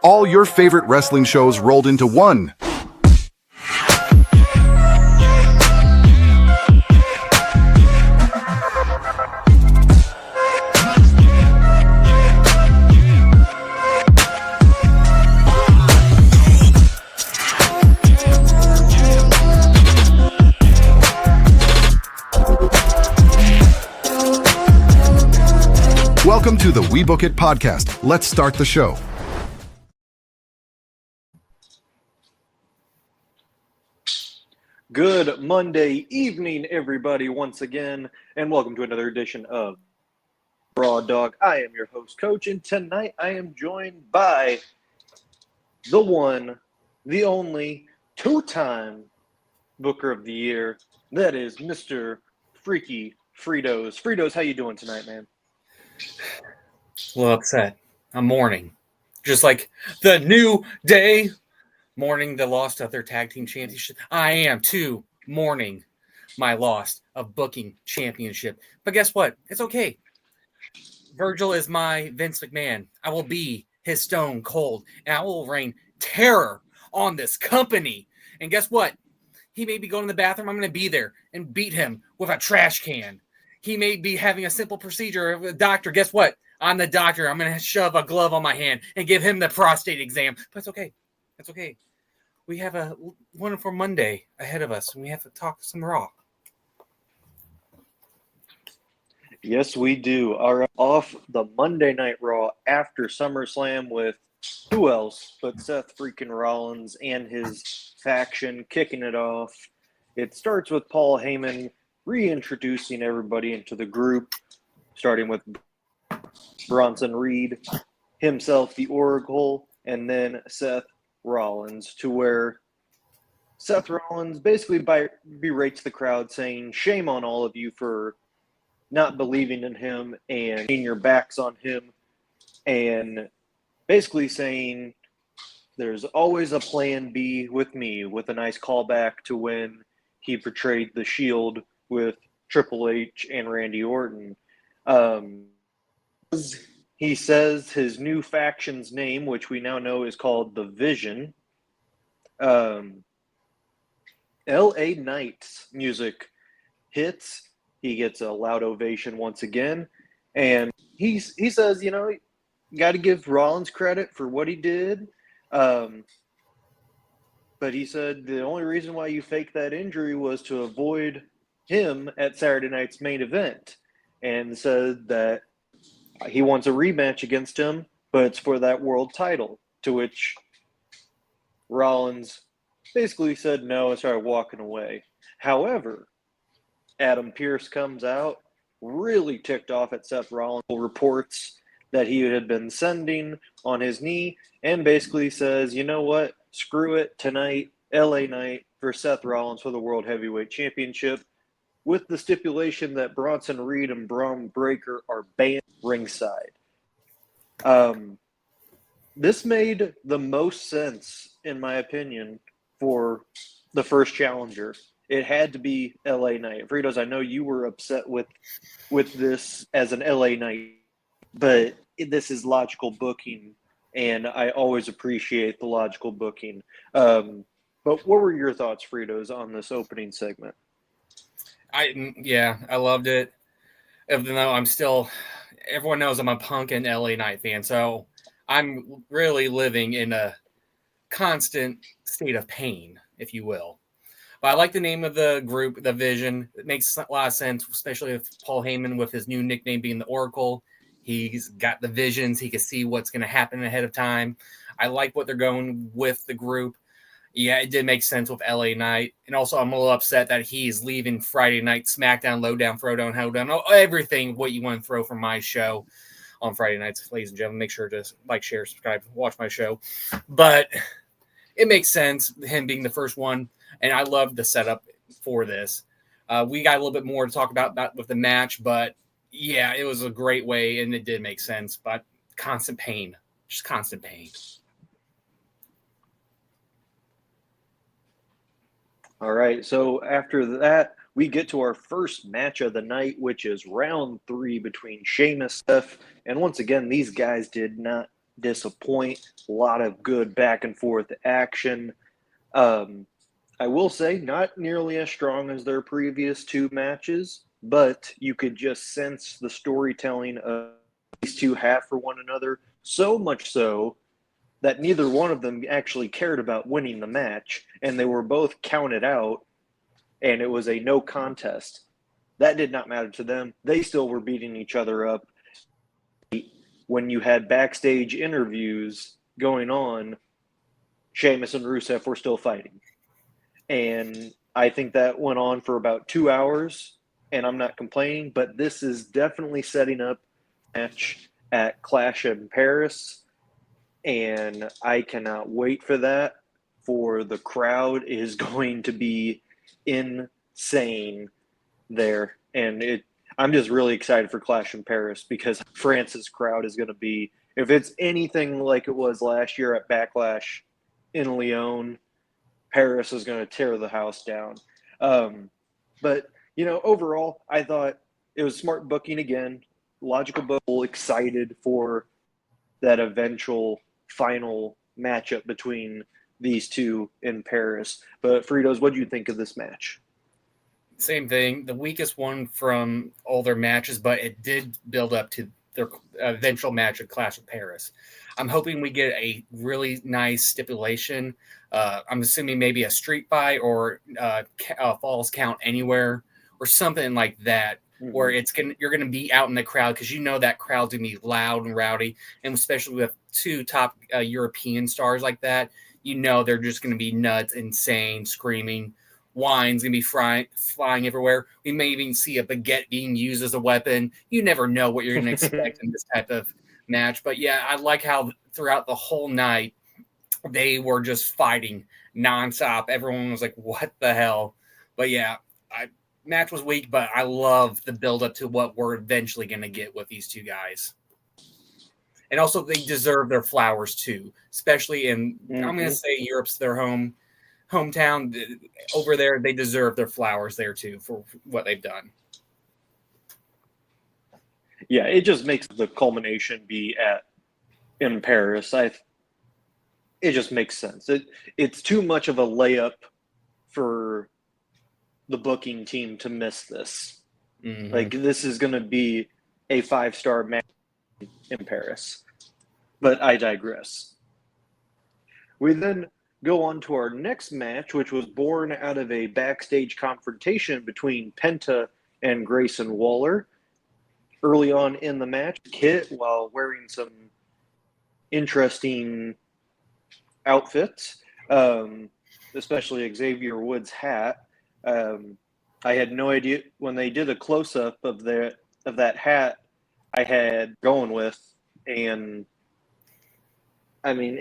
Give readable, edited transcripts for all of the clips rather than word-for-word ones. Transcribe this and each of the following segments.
All your favorite wrestling shows rolled into one. Welcome to the We Book It podcast. Let's start the show. Good Monday evening, everybody, once again, and welcome to another edition of Raw Dog. I am your host, Coach, and tonight I am joined by the one, the only, two-time Booker of the Year. That is Mr. Freaky Fritos. Fritos, how you doing tonight, man? A little upset. I'm mourning. Just like the New Day mourning the loss of their tag team championship. I am too mourning my loss of booking championship. But guess what? It's okay. Virgil is my Vince McMahon. I will be his Stone Cold, and I will rain terror on this company. And guess what? He may be going to the bathroom. I'm going to be there and beat him with a trash can. He may be having a simple procedure with a doctor. Guess what? I'm the doctor. I'm going to shove a glove on my hand and give him the prostate exam. But it's okay. It's okay. We have a wonderful Monday ahead of us, and we have to talk some Raw. Yes, we do. All right, off the Monday Night Raw after SummerSlam with who else but Seth freaking Rollins and his faction kicking it off. It starts with Paul Heyman reintroducing everybody into the group, starting with Bronson Reed, himself, the Oracle, and then Seth Rollins, to where Seth Rollins basically berates the crowd, saying, shame on all of you for not believing in him and turning your backs on him, and basically saying there's always a plan B with me, with a nice callback to when he portrayed the Shield with Triple H and Randy Orton. He says his new faction's name, which we now know is called The Vision. L.A. Knight's music hits. He gets a loud ovation once again. And he says, you know, you got to give Rollins credit for what he did. But he said the only reason why you faked that injury was to avoid him at Saturday night's main event. And said that he wants a rematch against him, but it's for that world title, to which Rollins basically said no and started walking away. However, Adam Pearce comes out, really ticked off at Seth Rollins, reports that he had been sending on his knee, and basically says, you know what, screw it, tonight, LA Knight for Seth Rollins for the World Heavyweight Championship, with the stipulation that Bronson Reed and Braun Breaker are banned ringside. This made the most sense, in my opinion, for the first challenger. It had to be LA Knight. Fritos, I know you were upset with this as an LA Knight, but this is logical booking, and I always appreciate the logical booking. But what were your thoughts, Fritos, on this opening segment? I loved it. Even though everyone knows I'm a Punk and LA Knight fan, so I'm really living in a constant state of pain, if you will. But I like the name of the group, The Vision. It makes a lot of sense, especially with Paul Heyman with his new nickname being the Oracle. He's got the visions. He can see what's going to happen ahead of time. I like what they're going with the group. Yeah, it did make sense with LA Knight. And also, I'm a little upset that he's leaving Friday Night SmackDown, Lowdown, Throwdown, Hoedown, everything what you want to throw from my show on Friday nights. Ladies and gentlemen, make sure to like, share, subscribe, watch my show. But it makes sense, him being the first one. And I love the setup for this. We got a little bit more to talk about with the match. But, yeah, it was a great way, and it did make sense. But constant pain. Just constant pain. All right, so after that, we get to our first match of the night, which is round 3 between Sheamus, Steph, and once again, these guys did not disappoint. A lot of good back and forth action. I will say, not nearly as strong as their previous two matches, but you could just sense the storytelling of these two have for one another, so much so that neither one of them actually cared about winning the match, and they were both counted out, and it was a no contest. That did not matter to them. They still were beating each other up. When you had backstage interviews going on, Sheamus and Rusev were still fighting. And I think that went on for about 2 hours, and I'm not complaining, but this is definitely setting up a match at Clash in Paris, and I cannot wait for that. For the crowd is going to be insane there, and I'm just really excited for Clash in Paris because France's crowd is going to be, if it's anything like it was last year at Backlash in Lyon, Paris is going to tear the house down. But, overall, I thought it was smart booking again, logical book, excited for that eventual final matchup between these two in Paris. But, Fritos, what do you think of this match? Same thing. The weakest one from all their matches, but it did build up to their eventual match at Clash of Paris. I'm hoping we get a really nice stipulation. I'm assuming maybe a street fight or falls count anywhere or something like that, where you're gonna be out in the crowd because that crowd's gonna be loud and rowdy, and especially with two top European stars like that, they're just gonna be nuts, insane, screaming. Wine's gonna be flying everywhere. We may even see a baguette being used as a weapon. You never know what you're gonna expect in this type of match. But yeah, I like how throughout the whole night they were just fighting nonstop. Everyone was like, "What the hell?" But yeah, match was weak, but I love the build up to what we're eventually gonna get with these two guys. And also, they deserve their flowers too, especially in I'm gonna say Europe's their hometown. Over there, they deserve their flowers there too for what they've done. Yeah, it just makes the culmination be in Paris. It just makes sense. It's too much of a layup for the booking team to miss this. Mm-hmm. Like, this is going to be a 5-star match in Paris. But I digress. We then go on to our next match, which was born out of a backstage confrontation between Penta and Grayson Waller. Early on in the match, Kit, while wearing some interesting outfits, especially Xavier Woods' hat. I had no idea when they did a close-up of that hat I had going with, and I mean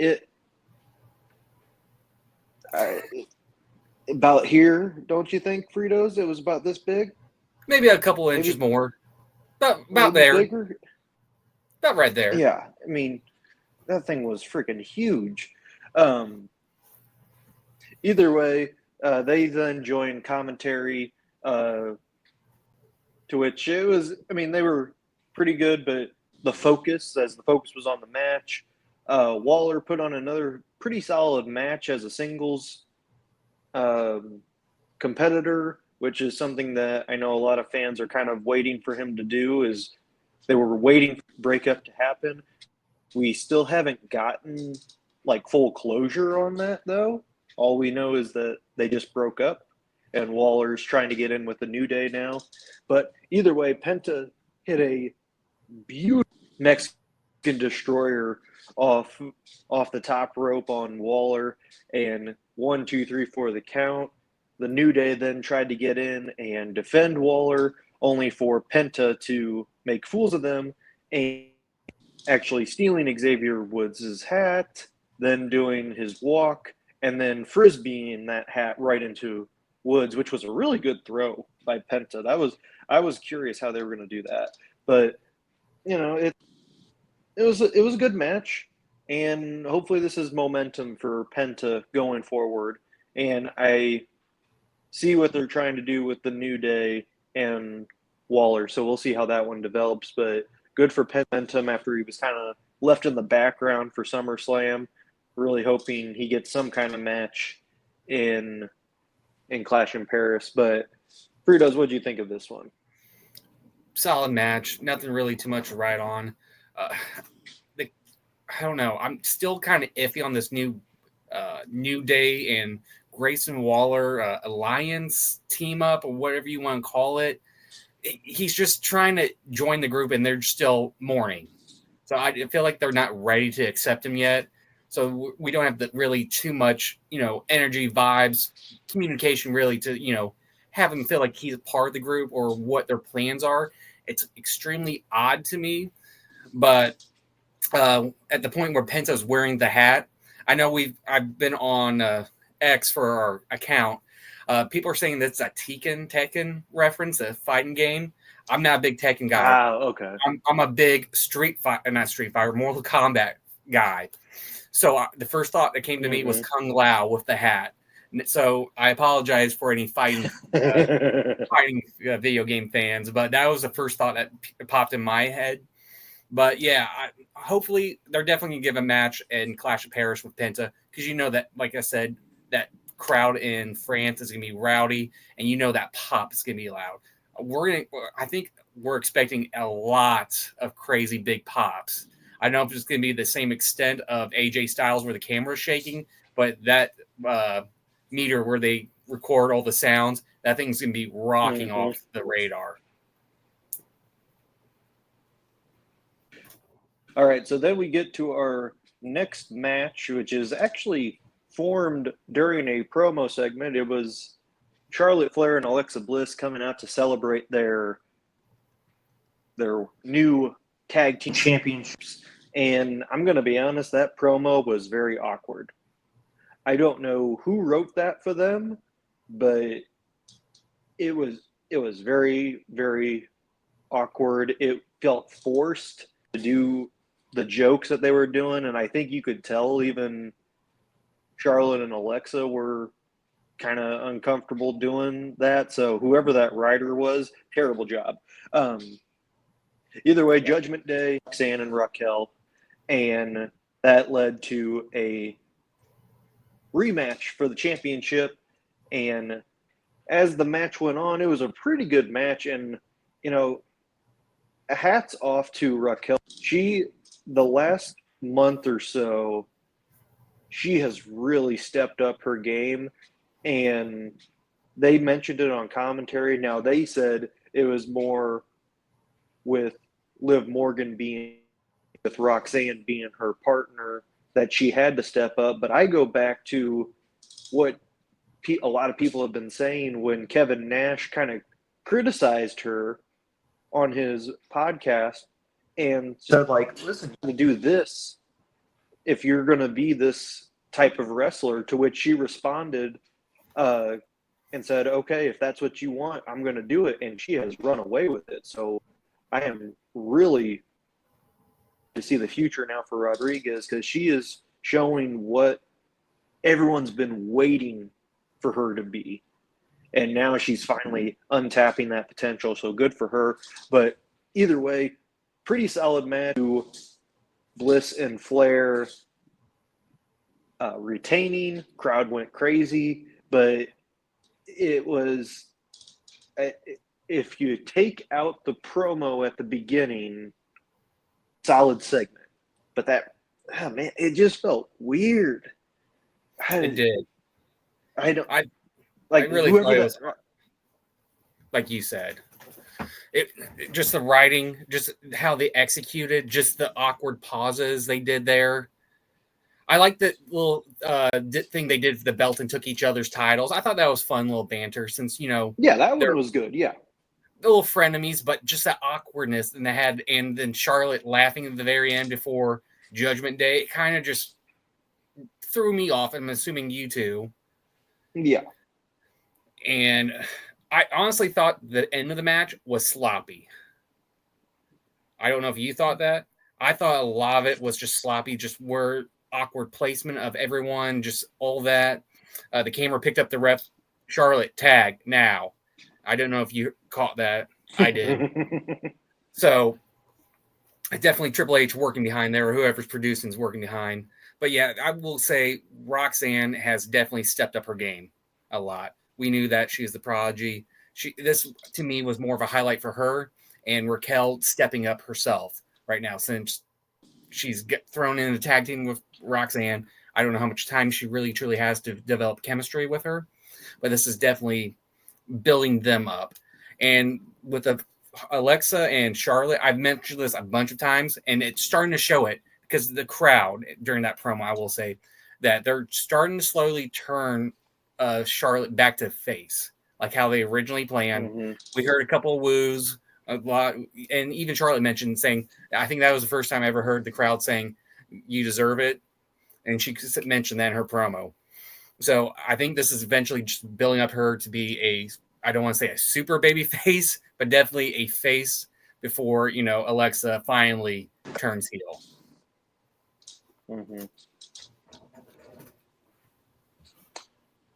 about here, don't you think, Fritos? It was about this big? Maybe a couple inches more. About there. Bigger? About right there. Yeah, I mean, that thing was freaking huge. Either way, they then joined commentary, to which it was, they were pretty good, but the focus was on the match, Waller put on another pretty solid match as a singles competitor, which is something that I know a lot of fans are kind of waiting for him to do, is they were waiting for the breakup to happen. We still haven't gotten full closure on that, though. All we know is that they just broke up, and Waller's trying to get in with the New Day now. But either way, Penta hit a beautiful Mexican destroyer off the top rope on Waller, and 1, 2, 3 for the count. The New Day then tried to get in and defend Waller, only for Penta to make fools of them and actually stealing Xavier Woods' hat, then doing his walk, and then frisbeeing that hat right into Woods, which was a really good throw by Penta. I was curious how they were going to do that, but it was a good match, and hopefully this is momentum for Penta going forward. And I see what they're trying to do with the New Day and Waller, so we'll see how that one develops. But good for Penta after he was kind of left in the background for SummerSlam. Really hoping he gets some kind of match in Clash in Paris. But Fritos, what do you think of this one? Solid match. Nothing really too much to write on. I don't know. I'm still kind of iffy on this New Day and Grayson Waller alliance team up, or whatever you want to call it. He's just trying to join the group, and they're still mourning. So I feel like they're not ready to accept him yet. So we don't have really too much, energy, vibes, communication really to, have him feel like he's a part of the group or what their plans are. It's extremely odd to me. But at the point where Penta's wearing the hat, I know I've been on X for our account. People are saying that's a Tekken reference, a fighting game. I'm not a big Tekken guy. Ah, okay. I'm a big Mortal Kombat guy. So the first thought that came to me was Kung Lao with the hat. So I apologize for any fighting video game fans, but that was the first thought that popped in my head. But yeah, hopefully they're definitely going to give a match in Clash of Paris with Penta, because that, like I said, that crowd in France is going to be rowdy, and that pop is going to be loud. I think we're expecting a lot of crazy big pops. I don't know if it's going to be the same extent of AJ Styles where the camera's shaking, but that meter where they record all the sounds, that thing's going to be rocking off the radar. All right, so then we get to our next match, which is actually formed during a promo segment. It was Charlotte Flair and Alexa Bliss coming out to celebrate their new tag team championships. And I'm going to be honest, that promo was very awkward. I don't know who wrote that for them, but it was very, very awkward. It felt forced to do the jokes that they were doing, and I think you could tell even Charlotte and Alexa were kind of uncomfortable doing that. So whoever that writer was, terrible job. Either way, Judgment Day, Roxanne and Raquel, and that led to a rematch for the championship. And as the match went on, it was a pretty good match. And, hats off to Raquel. The last month or so, she has really stepped up her game, and they mentioned it on commentary. Now, they said it was more with Liv Morgan with Roxanne being her partner that she had to step up. But I go back to what a lot of people have been saying when Kevin Nash kind of criticized her on his podcast and said, listen, to do this if you're going to be this type of wrestler, to which she responded and said, okay, if that's what you want, I'm going to do it. And she has run away with it. So I am really to see the future now for Rodriguez, because she is showing what everyone's been waiting for her to be. And now she's finally untapping that potential. So good for her. But either way, pretty solid match. Bliss and Flair retaining. Crowd went crazy. But it was, if you take out the promo at the beginning, solid segment. But that, man, it just felt weird. It did. I really thought it was, like you said, just the writing, just how they executed, just the awkward pauses they did there. I like the little thing they did for the belt and took each other's titles. I thought that was fun, little banter, since yeah, that one was good. Yeah, little frenemies, but just that awkwardness and they had, and then Charlotte laughing at the very end before Judgment Day, it kind of just threw me off. I'm assuming you too. Yeah. And I honestly thought the end of the match was sloppy. I don't know if you thought that. I thought a lot of it was just sloppy, just awkward placement of everyone, just all that. The camera picked up the ref. Charlotte, tag now. I don't know if you caught that. I did. So definitely Triple H working behind there, or whoever's producing is working behind. But yeah, I will say Roxanne has definitely stepped up her game a lot. We knew that she was the prodigy. This to me was more of a highlight for her, and Raquel stepping up herself right now since she's thrown in the tag team with Roxanne. I don't know how much time she really truly has to develop chemistry with her, but this is definitely building them up. And with Alexa and Charlotte, I've mentioned this a bunch of times, and it's starting to show it because the crowd during that promo, I will say that they're starting to slowly turn Charlotte back to face, like how they originally planned. Mm-hmm. We heard a couple of woos, a lot, and even Charlotte mentioned saying, I think that was the first time I ever heard the crowd saying, "You deserve it," and she mentioned that in her promo. So I think this is eventually just building up her to be I don't want to say a super baby face, but definitely a face before, Alexa finally turns heel. Mm-hmm.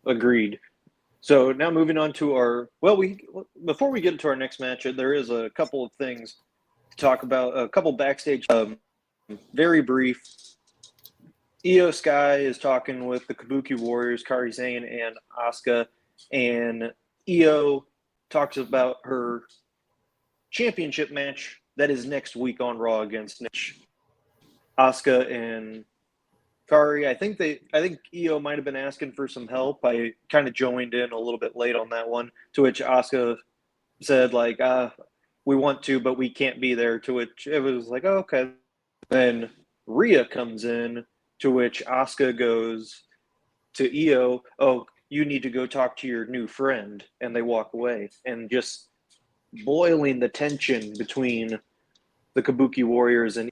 Agreed. So now moving on to before we get into our next match, there is a couple of things to talk about. A couple backstage, very brief. Io Sky is talking with the Kabuki Warriors, Kairi Sane and Asuka, and Io talks about her championship match that is next week on Raw against Nish. Asuka and Kari, I think Io might have been asking for some help. I kind of joined in a little bit late on that one, to which Asuka said, like, we want to, but we can't be there, to which it was like, oh, okay. Then Rhea comes in, to which Asuka goes to Io, oh, you need to go talk to your new friend, and they walk away. And just boiling the tension between the Kabuki Warriors and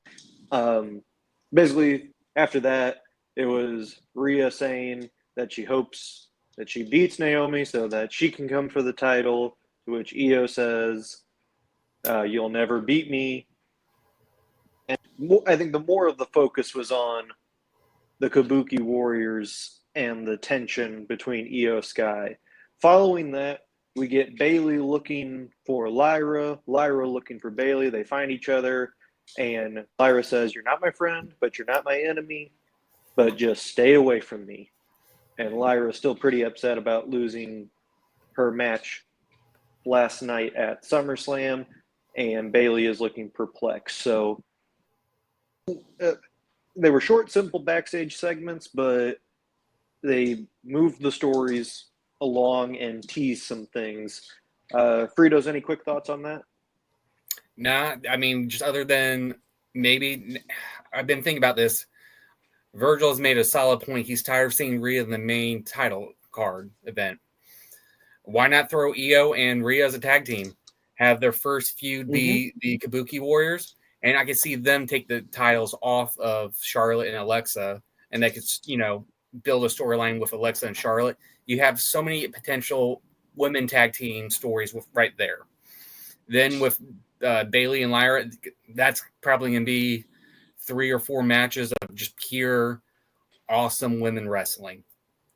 basically after that, it was Rhea saying that she hopes that she beats Naomi so that she can come for the title, to which Io says, you'll never beat me. And I think the more of the focus was on the Kabuki Warriors and the tension between Io Sky. Following that, we get Bayley looking for Lyra looking for Bayley. They find each other, and Lyra says, you're not my friend, but you're not my enemy, but just stay away from me. And Lyra is still pretty upset about losing her match last night at SummerSlam, and Bayley is looking perplexed. So they were short, simple backstage segments, but they moved the stories along and teased some things. Fritos, any quick thoughts on that? Nah, I mean, just other than maybe, I've been thinking about this. Virgil has made a solid point. He's tired of seeing Rhea in the main title card event. Why not throw Io and Rhea as a tag team? Have their first feud be the Kabuki Warriors, and I can see them take the titles off of Charlotte and Alexa, and they could, build a storyline with Alexa and Charlotte. You have so many potential women tag team stories right there. Then with Bayley and Lyra, that's probably going to be 3 or 4 matches of just pure awesome women wrestling.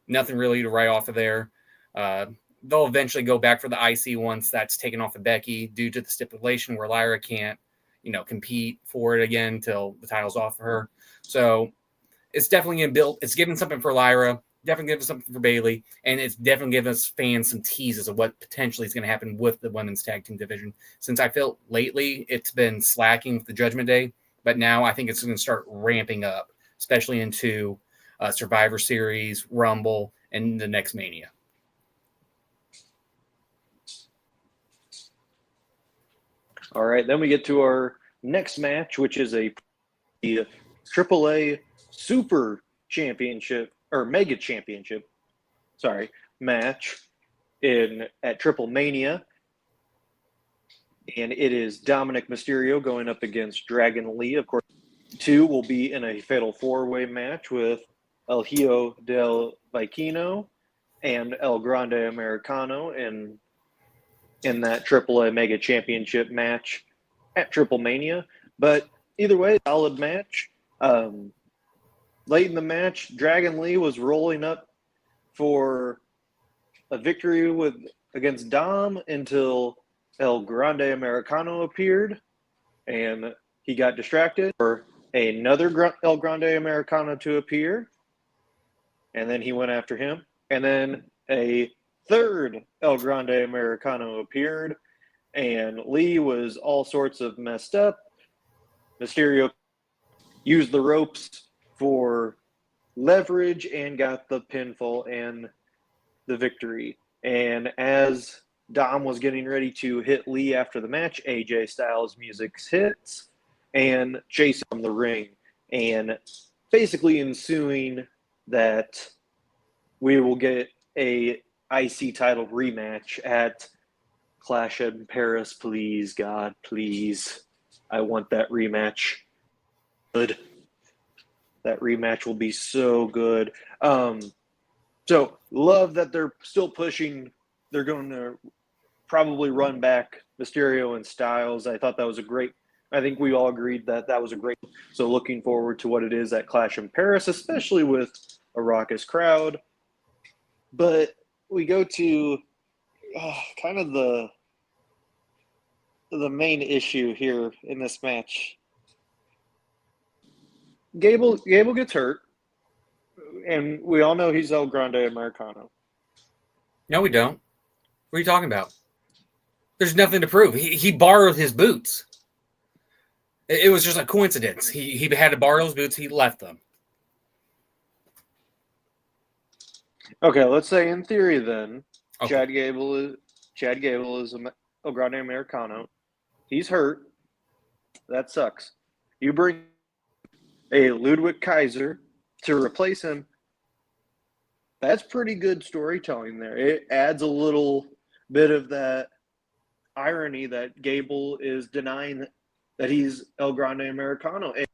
Nothing really to write off of there. They'll eventually go back for the IC once that's taken off of Becky due to the stipulation where Lyra can't, compete for it again until the title's off of her. So it's definitely going to build. It's giving something for Lyra, definitely giving something for Bayley, and it's definitely giving us fans some teases of what potentially is going to happen with the women's tag team division. Since I feel lately it's been slacking with the Judgment Day, but now I think it's going to start ramping up, especially into Survivor Series, Rumble, and the next Mania. All right, then we get to our next match, which is a AAA Super Championship or Mega Championship, match at Triple Mania, and it is Dominic Mysterio going up against Dragon Lee. Of course, 2 will be in a Fatal 4-Way match with El Hijo del Vikingo and El Grande Americano in that AAA Mega Championship match at Triple Mania. But either way, solid match. Late in the match, Dragon Lee was rolling up for a victory against Dom until El Grande Americano appeared. And he got distracted for another El Grande Americano to appear, and then he went after him. And then a third El Grande Americano appeared, and Lee was all sorts of messed up. Mysterio used the ropes for leverage and got the pinfall and the victory. And as Dom was getting ready to hit Lee after the match, AJ Styles' music hits and chase from the ring. And basically ensuing that we will get a IC title rematch at Clash in Paris. Please, God, please. I want that rematch. Good. That rematch will be so good. So love that they're still pushing. They're going to probably run back Mysterio and Styles. I thought that was I think we all agreed that that was a great. So looking forward to what it is at Clash in Paris, especially with a raucous crowd. But we go to kind of the main issue here in this match. Gable gets hurt, and we all know he's El Grande Americano. No, we don't. What are you talking about? There's nothing to prove. He borrowed his boots. It was just a coincidence. He had to borrow his boots. He left them. Okay, let's say in theory then, Okay. Chad Gable is El Grande Americano. He's hurt. That sucks. You bring a Ludwig Kaiser to replace him. That's pretty good storytelling there. It adds a little bit of that irony that Gable is denying that he's El Grande Americano. And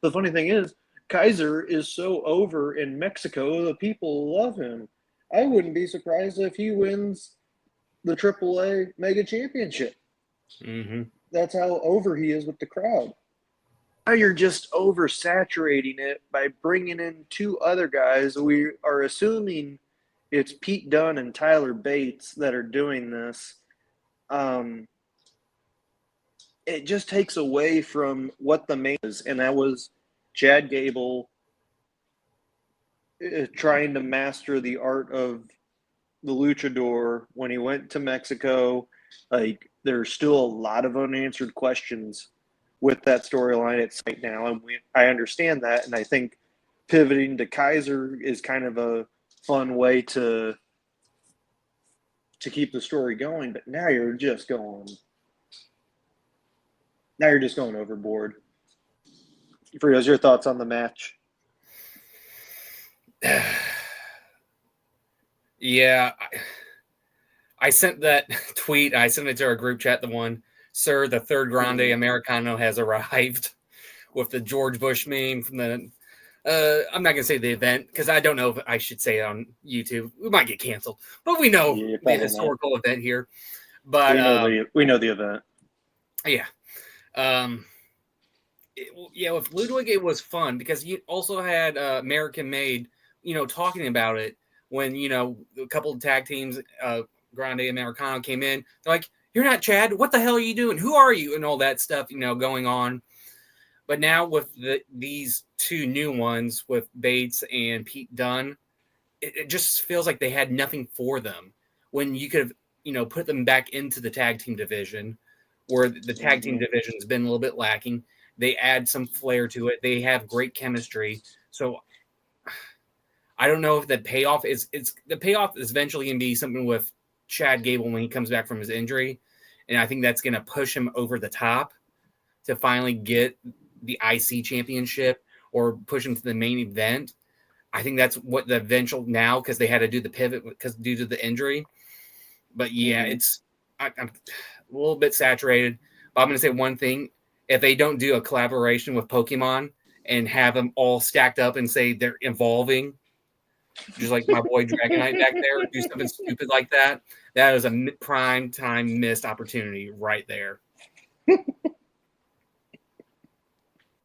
the funny thing is, Kaiser is so over in Mexico, the people love him. I wouldn't be surprised if he wins the AAA Mega Championship. Mm-hmm. That's how over he is with the crowd. Now you're just oversaturating it by bringing in two other guys. We are assuming it's Pete Dunne and Tyler Bates that are doing this. It just takes away from what the main is, and that was Chad Gable trying to master the art of the luchador when he went to Mexico. Like, there's still a lot of unanswered questions with that storyline at right now, and I understand that, and I think pivoting to Kaiser is kind of a fun way to keep the story going. But now you're just going overboard. Fritos, your thoughts on the match? Yeah, I sent that tweet. I sent it to our group chat. The one, "Sir, the third Grande Americano has arrived," with the George Bush meme from the. I'm not gonna say the event because I don't know if I should say it on YouTube. We might get canceled, but we know the historical event here. But we know the event. Yeah. With Ludwig, it was fun because you also had American Made, talking about it when, a couple of tag teams, Grande Americano came in. They're like, "You're not Chad. What the hell are you doing? Who are you?" And all that stuff, going on. But now with these two new ones with Bates and Pete Dunne, it just feels like they had nothing for them when you could have, put them back into the tag team division, where the tag team division has been a little bit lacking. They add some flair to it. They have great chemistry. So I don't know if the payoff is eventually going to be something with Chad Gable when he comes back from his injury. And I think that's going to push him over the top to finally get the IC championship or push him to the main event. I think that's what the eventual now, because they had to do the pivot due to the injury. But yeah, I'm a little bit saturated. But I'm going to say one thing. If they don't do a collaboration with Pokemon and have them all stacked up and say they're evolving, just like my boy Dragonite back there, do something stupid like that, that is a prime time missed opportunity right there. That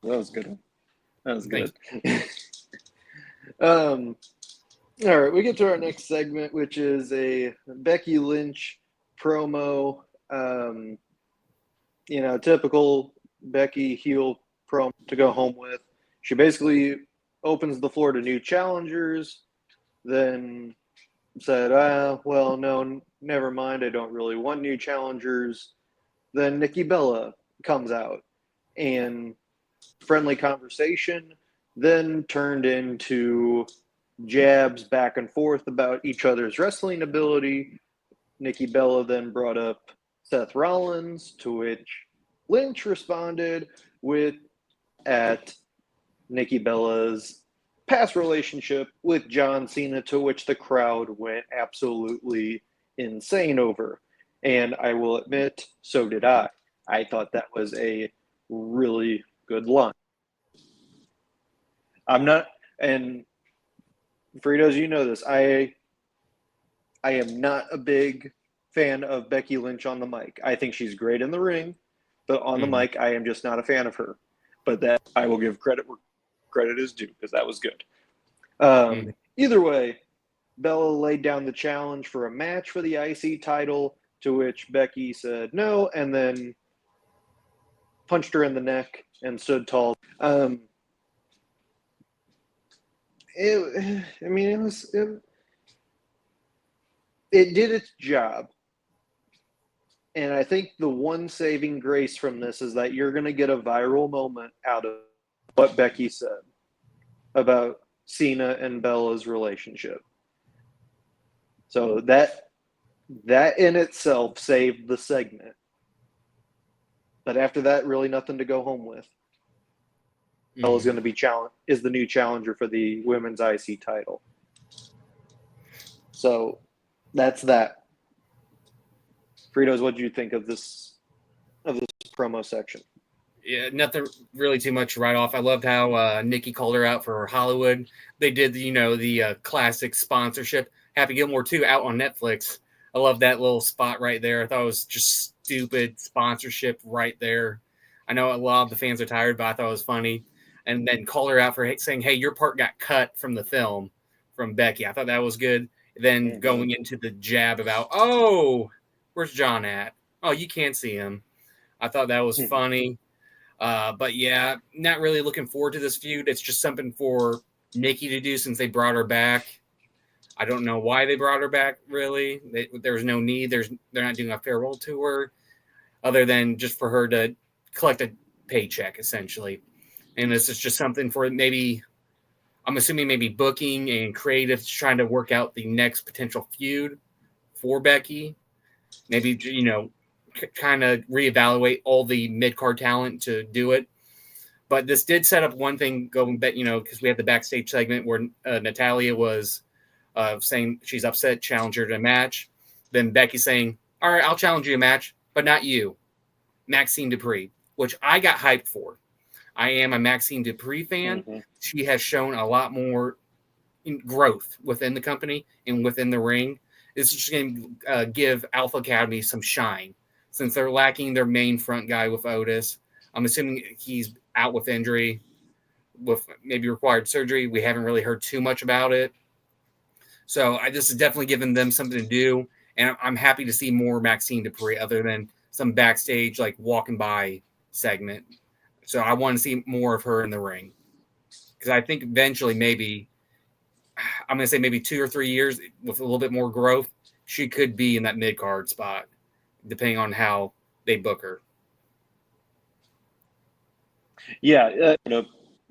was good. That was good. All right, we get to our next segment, which is a Becky Lynch promo. Typical Becky heel promo to go home with. She basically opens the floor to new challengers, then said, well, no, never mind. I don't really want new challengers. Then Nikki Bella comes out, and friendly conversation then turned into jabs back and forth about each other's wrestling ability. Nikki Bella then brought up Seth Rollins, to which Lynch responded with at Nikki Bella's past relationship with John Cena, to which the crowd went absolutely insane over. And I will admit, so did I. I thought that was a really good line. I'm not, and Fritos, you know this, I am not a big fan of Becky Lynch on the mic. I think she's great in the ring, but on the mic, I am just not a fan of her. But that I will give credit where credit is due, because that was good. Either way, Bella laid down the challenge for a match for the IC title, to which Becky said no, and then punched her in the neck and stood tall. It did its job. And I think the one saving grace from this is that you're going to get a viral moment out of what Becky said about Cena and Bella's relationship. So that in itself saved the segment. But after that, really nothing to go home with. Bella's going to be is the new challenger for the women's IC title. So that's that. Fritos, what do you think of this promo section? Yeah, nothing really too much right off. I loved how Nikki called her out for Hollywood. They did, the classic sponsorship. Happy Gilmore 2 out on Netflix. I love that little spot right there. I thought it was just stupid sponsorship right there. I know a lot of the fans are tired, but I thought it was funny. And then call her out for saying, hey, your part got cut from the film from Becky. I thought that was good. Then going into the jab about, oh, where's John at? Oh, you can't see him. I thought that was funny. But yeah, not really looking forward to this feud. It's just something for Nikki to do since they brought her back. I don't know why they brought her back, really. There was no need. They're not doing a farewell tour other than just for her to collect a paycheck, essentially. And this is just something for maybe, I'm assuming maybe booking and creative trying to work out the next potential feud for Becky. Maybe, kind of reevaluate all the mid-card talent to do it. But this did set up one thing going back, because we had the backstage segment where Natalia was saying she's upset, challenge her to a match. Then Becky saying, all right, I'll challenge you a match, but not you, Maxine Dupree, which I got hyped for. I am a Maxine Dupree fan. She has shown a lot more growth within the company and within the ring. It's just going to give Alpha Academy some shine since they're lacking their main front guy with Otis. I'm assuming he's out with injury, with maybe required surgery. We haven't really heard too much about it. So this is definitely giving them something to do. And I'm happy to see more Maxine Dupree other than some backstage, like walking by segment. So I want to see more of her in the ring. Because I think eventually maybe, I'm going to say maybe 2 or 3 years with a little bit more growth, she could be in that mid-card spot, depending on how they book her. Yeah,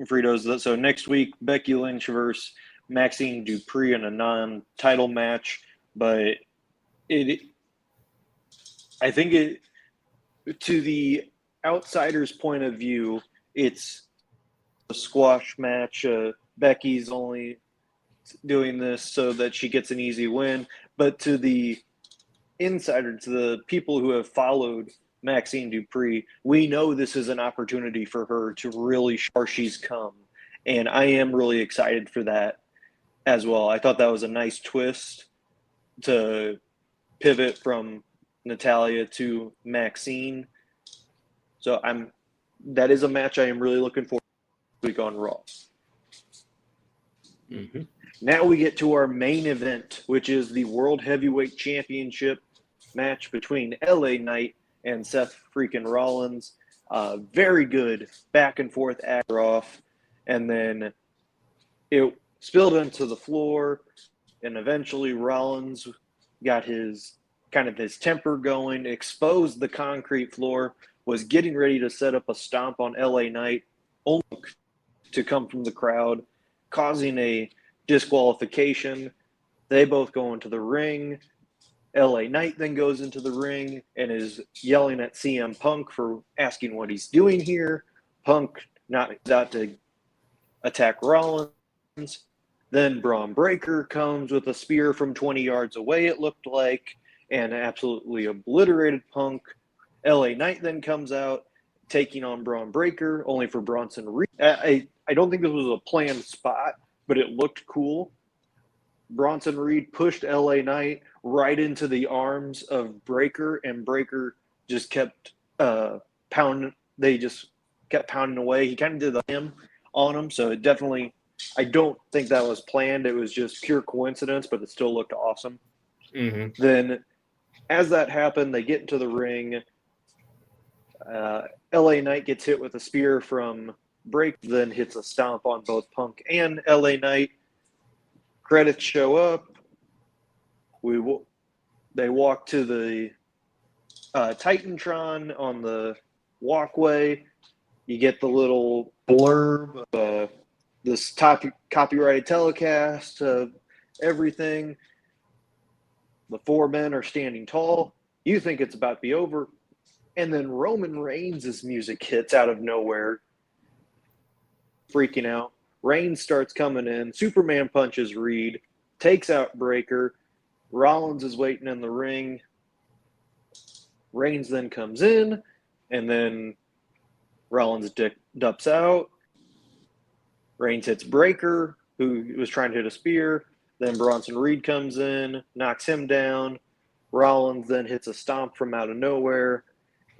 Fritos. So next week, Becky Lynch versus Maxine Dupree in a non-title match. But I think to the outsider's point of view, it's a squash match. Becky's only doing this so that she gets an easy win. But to the insider, to the people who have followed Maxine Dupree, we know this is an opportunity for her to really show where she's come. And I am really excited for that as well. I thought that was a nice twist to pivot from Natalia to Maxine. So that is a match I am really looking forward to this week on Raw. Now we get to our main event, which is the World Heavyweight Championship match between LA Knight and Seth freaking Rollins. Very good back and forth act off, and then it spilled into the floor, and eventually Rollins got his temper going, exposed the concrete floor, was getting ready to set up a stomp on LA Knight, only to come from the crowd, causing a disqualification. They both go into the ring. LA Knight then goes into the ring and is yelling at CM Punk for asking what he's doing here. Punk not out to attack Rollins. Then Braun Breaker comes with a spear from 20 yards away, it looked like, and absolutely obliterated Punk. LA Knight then comes out, taking on Braun Breaker, only for Bronson Reed. I don't think this was a planned spot, but it looked cool. Bronson Reed pushed LA Knight right into the arms of Breaker, and Breaker just kept pounding. They just kept pounding away. He kind of did the him on him, so it definitely, I don't think that was planned. It was just pure coincidence, but it still looked awesome. Mm-hmm. Then as that happened, they get into the ring. LA Knight gets hit with a spear from Break, then hits a stomp on both Punk and LA Knight. Credits show up. They walk to the Titantron on the walkway. You get the little blurb, this copyrighted telecast of everything. The four men are standing tall. You think it's about to be over. And then Roman Reigns' music hits out of nowhere. Freaking out. Reigns starts coming in. Superman punches Reed. Takes out Breaker. Rollins is waiting in the ring. Reigns then comes in. And then Rollins ducks out. Reigns hits Breaker, who was trying to hit a spear. Then Bronson Reed comes in, knocks him down. Rollins then hits a stomp from out of nowhere.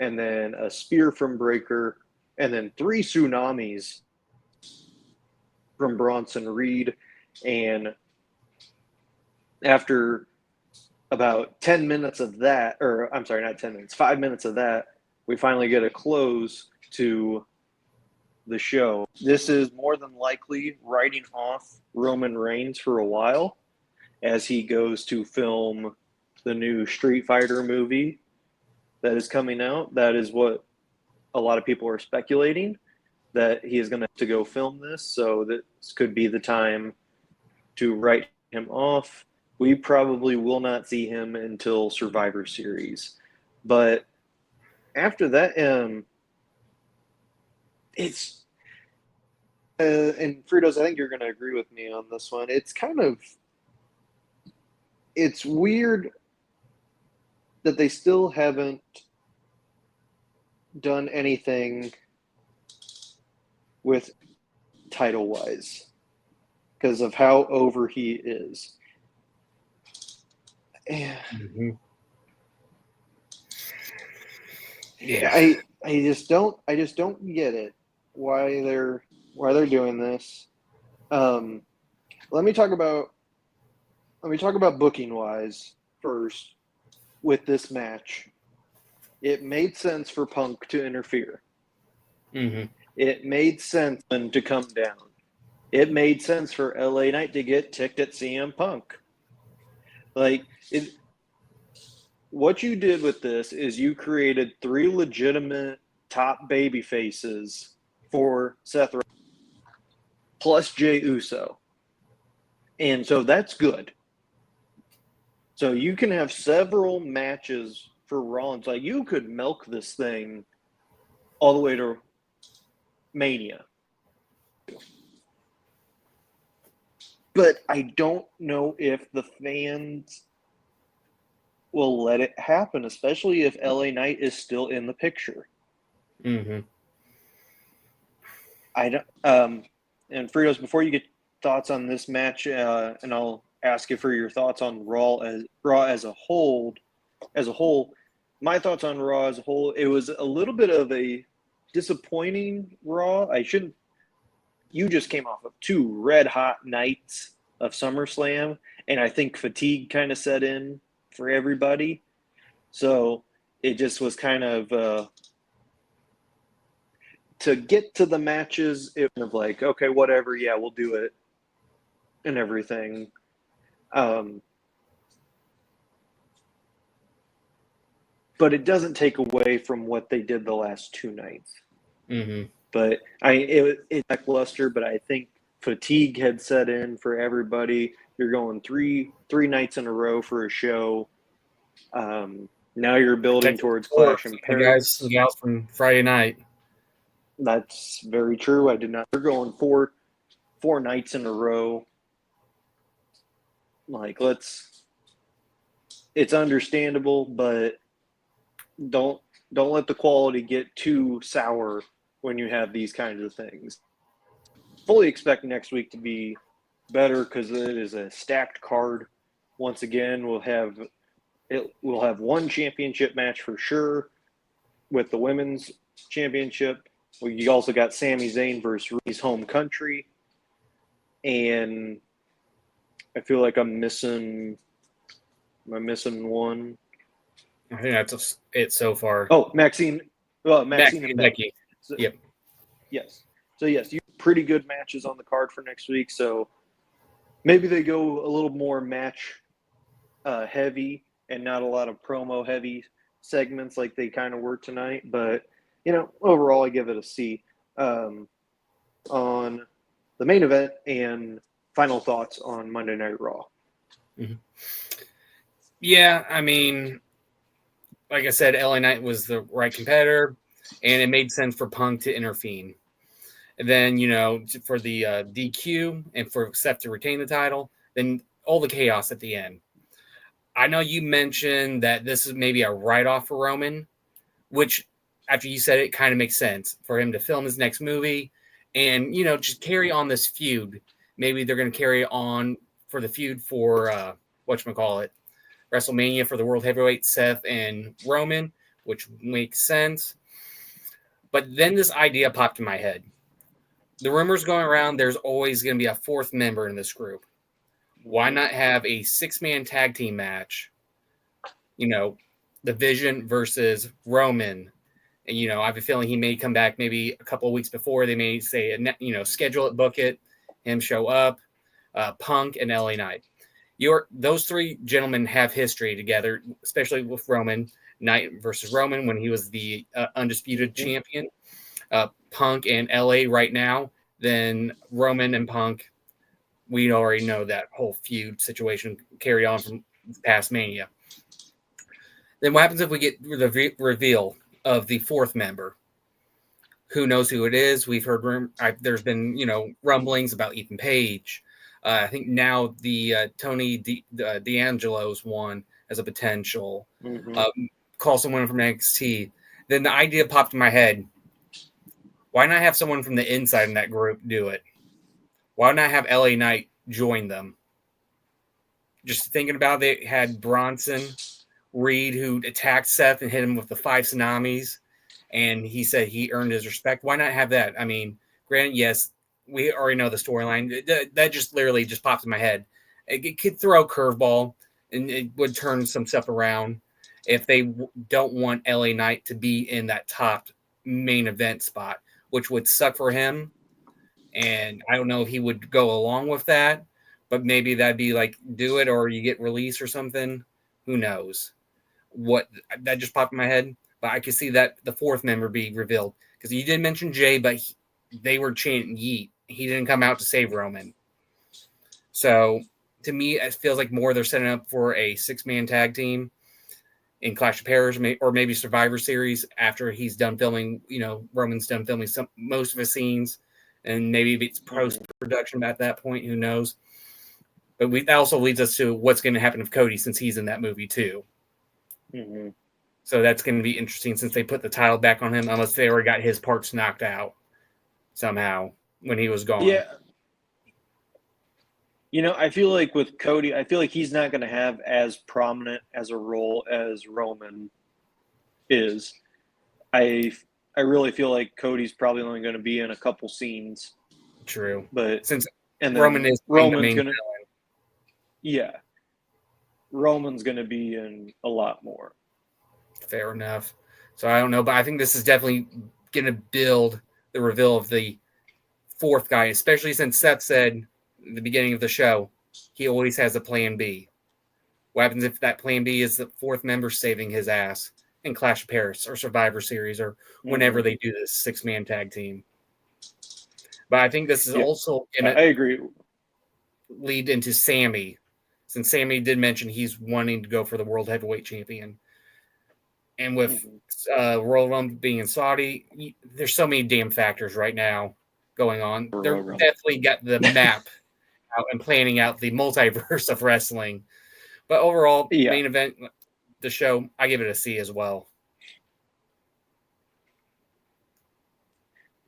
And then a spear from Breaker. And then 3 tsunamis from Bronson Reed. And after about 10 minutes of that, or I'm sorry, not 10 minutes, 5 minutes of that, we finally get a close to the show. This is more than likely writing off Roman Reigns for a while as he goes to film the new Street Fighter movie that is coming out. That is what a lot of people are speculating, that he is going to go film this. So this could be the time to write him off. We probably will not see him until Survivor Series. But after that, it's and Fritos, I think you're going to agree with me on this one. It's weird that they still haven't done anything with title-wise because of how over he is. Mm-hmm. Yeah, I just don't get it why they're doing this. Let me talk about booking wise first with this match. It made sense for Punk to interfere. Mm-hmm. It made sense for him to come down. It made sense for LA Knight to get ticked at CM Punk. What you did with this is you created 3 legitimate top baby faces for Seth Rollins, plus Jey Uso. And so that's good. So you can have several matches for Rollins. Like, you could milk this thing all the way to Mania. But I don't know if the fans will let it happen, especially if LA Knight is still in the picture. Mm-hmm. I don't. And Fritos, before you get thoughts on this match, and I'll ask you for your thoughts on Raw as a whole. My thoughts on Raw as a whole. It was a little bit of a disappointing Raw. You just came off of 2 red hot nights of SummerSlam, and I think fatigue kind of set in for everybody. So it just was kind of to get to the matches, it was like, okay, whatever, yeah, we'll do it and everything. But it doesn't take away from what they did the last two nights. Mm-hmm. But it's lackluster, but I think fatigue had set in for everybody. You're going three nights in a row for a show. Now you're building towards Clash in Paris. The gals from Friday night. That's very true. I did not. They're going four nights in a row. Like, it's understandable, but don't let the quality get too sour when you have these kinds of things. Fully expect next week to be better because it is a stacked card. Once again, we'll have one championship match for sure with the women's championship. You also got Sami Zayn versus Ree's home country. And I feel like am I missing one? I think that's it so far. Oh, Maxine and Becky. So, yep. Yes. So, yes, you pretty good matches on the card for next week. So, maybe they go a little more match heavy and not a lot of promo heavy segments like they kind of were tonight. But, overall, I give it a C. On the main event and final thoughts on Monday Night Raw. Mm-hmm. Yeah, I mean, like I said, LA Knight was the right competitor, and it made sense for Punk to intervene. And then, for the DQ and for Seth to retain the title, then all the chaos at the end. I know you mentioned that this is maybe a write-off for Roman, which, after you said it, kind of makes sense for him to film his next movie and, just carry on this feud. Maybe they're going to carry on for the feud for, WrestleMania for the World Heavyweight, Seth and Roman, which makes sense. But then this idea popped in my head. The rumors going around, there's always going to be a fourth member in this group. Why not have a 6-man tag team match? The Vision versus Roman. And, I have a feeling he may come back maybe a couple of weeks before. They may say, schedule it, book it, him show up, Punk and LA Knight. Those three gentlemen have history together, especially with Roman. Knight versus Roman when he was the undisputed champion. Punk and LA right now. Then Roman and Punk, we already know that whole feud situation carried on from past Mania. Then what happens if we get the reveal of the fourth member? Who knows who it is? We've heard there's been rumblings about Ethan Page. I think now the Tony D'Angelo's one as a potential. Mm-hmm. Call someone from NXT. Then the idea popped in my head. Why not have someone from the inside in that group do it? Why not have LA Knight join them? Just thinking about it, they had Bronson Reed who attacked Seth and hit him with the 5 tsunamis. And he said he earned his respect. Why not have that? I mean, granted, yes, we already know the storyline. That just literally just popped in my head. It could throw a curveball, and it would turn some stuff around if they don't want LA Knight to be in that top main event spot, which would suck for him. And I don't know if he would go along with that, but maybe that'd be like, do it or you get released or something. Who knows? That just popped in my head. But I could see that the fourth member be revealed. Because you did mention Jay, but they were chanting Yeet. He didn't come out to save Roman. So, to me, it feels like more they're setting up for a 6-man tag team in Clash of Paris or maybe Survivor Series after he's done filming, Roman's done filming most of his scenes. And maybe it's post-production at that point. Who knows? But that also leads us to what's going to happen with Cody since he's in that movie too. Mm-hmm. So that's going to be interesting since they put the title back on him, unless they already got his parts knocked out somehow when he was gone. Yeah. I feel like with Cody, I feel like he's not going to have as prominent as a role as Roman is. I really feel like Cody's probably only going to be in a couple scenes. True. But since Roman's going to Roman's going to be in a lot more. Fair enough. So I don't know, but I think this is definitely going to build the reveal of the fourth guy, especially since Seth said at the beginning of the show, he always has a plan B. What happens if that plan B is the fourth member saving his ass in Clash of Paris or Survivor Series or whenever they do this 6-man tag team? But I think this is also going I agree. lead into Sammy, since Sammy did mention he's wanting to go for the World Heavyweight Champion. And with Royal Rumble being in Saudi, there's so many damn factors right now going on. They're definitely got the map out and planning out the multiverse of wrestling. But overall, main event, the show, I give it a C as well.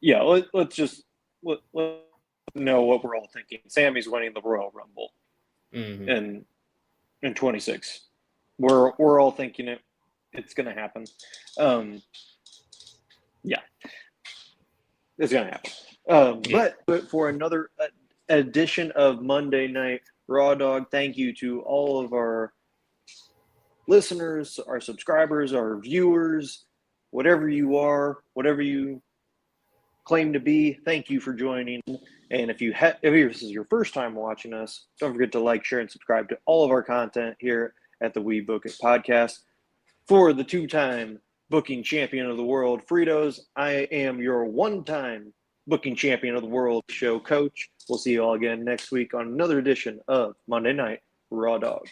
Yeah, let's just let know what we're all thinking. Sammy's winning the Royal Rumble in 26. We're all thinking it's going to happen. Yeah, it's going to happen. But for another edition of Monday Night Raw Dog, thank you to all of our listeners, our subscribers, our viewers, whatever you are, whatever you claim to be. Thank you for joining. And if this is your first time watching us, don't forget to like, share, and subscribe to all of our content here at the We Book It podcast. For the two-time booking champion of the world, Fritos, I am your one-time booking champion of the world show coach. We'll see you all again next week on another edition of Monday Night Raw Dog.